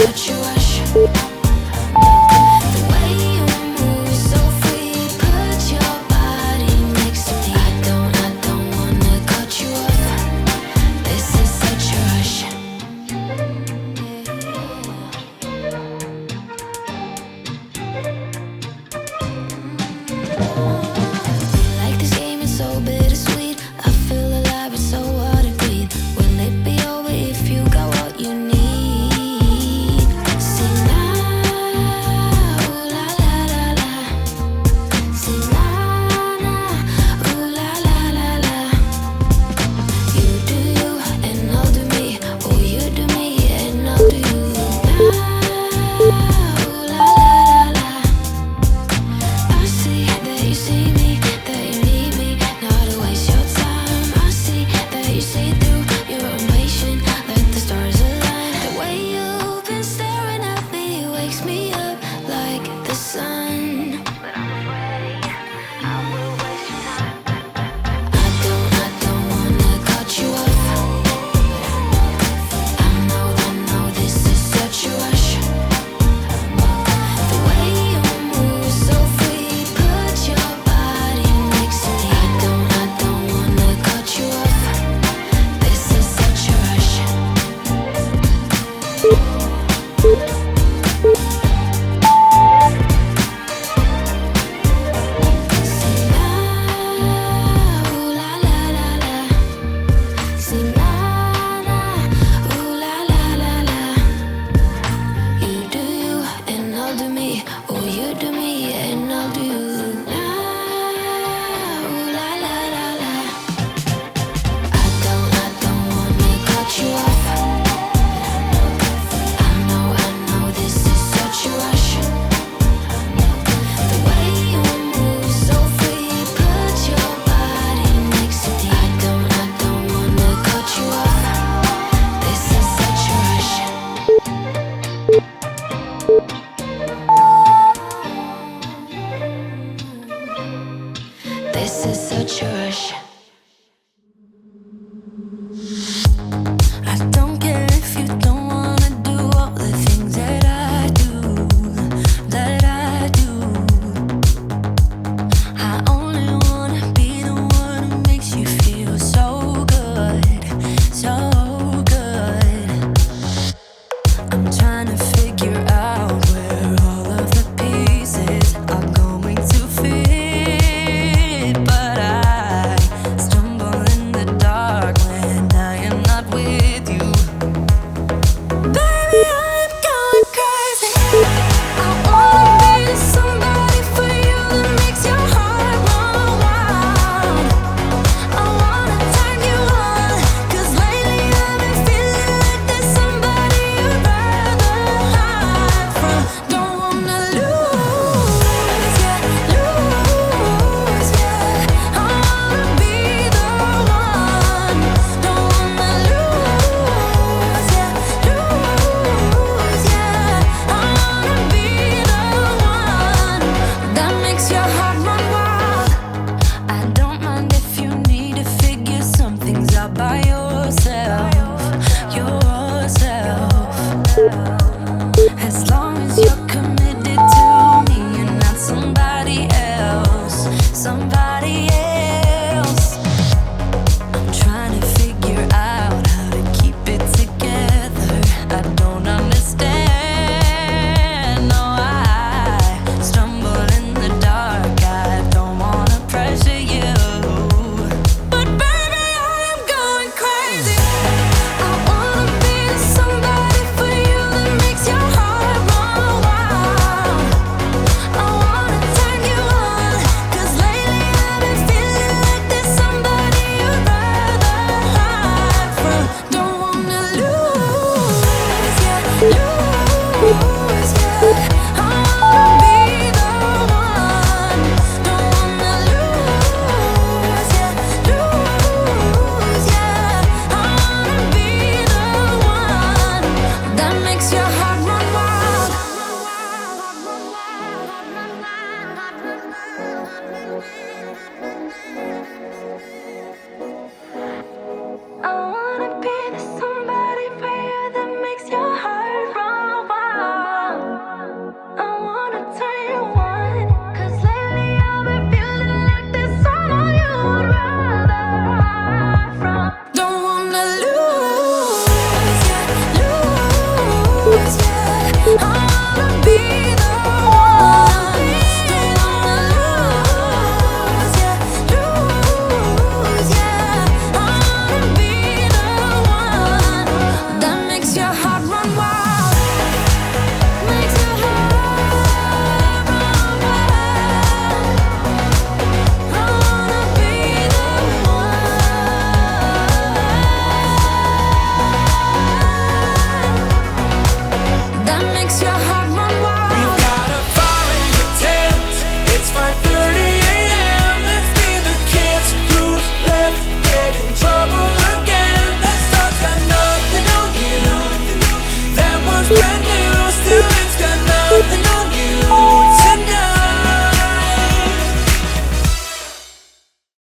cut you rush. The way you move is so free. Put your body next to me. I don't wanna cut you off. This is such a rush. Like this game is so bittersweet. I feel alive, it's so hard to breathe. Will it be over if you got what you need? See now, ooh la la la la. See now, ooh la la la la. You do you and I'll do me. Oh, you do me and I'll do you. Now, ooh la la la la. I see that you see me, that you need me, not to waste your time. I see that you see through your own patient, let the stars align. The way you've been staring at me wakes me up like the sun. But I'm afraid I will waste your time. I don't wanna cut you off. I know this is such a rush. The way you move is so free. Put your body next to me. I don't wanna cut you off. This is such a rush. See now, ooh la la la la. See now, ooh la la la la. You do you and I'll do me. Oh, you do me and I'll do you. Now, ooh la la la la. I don't wanna cut you off.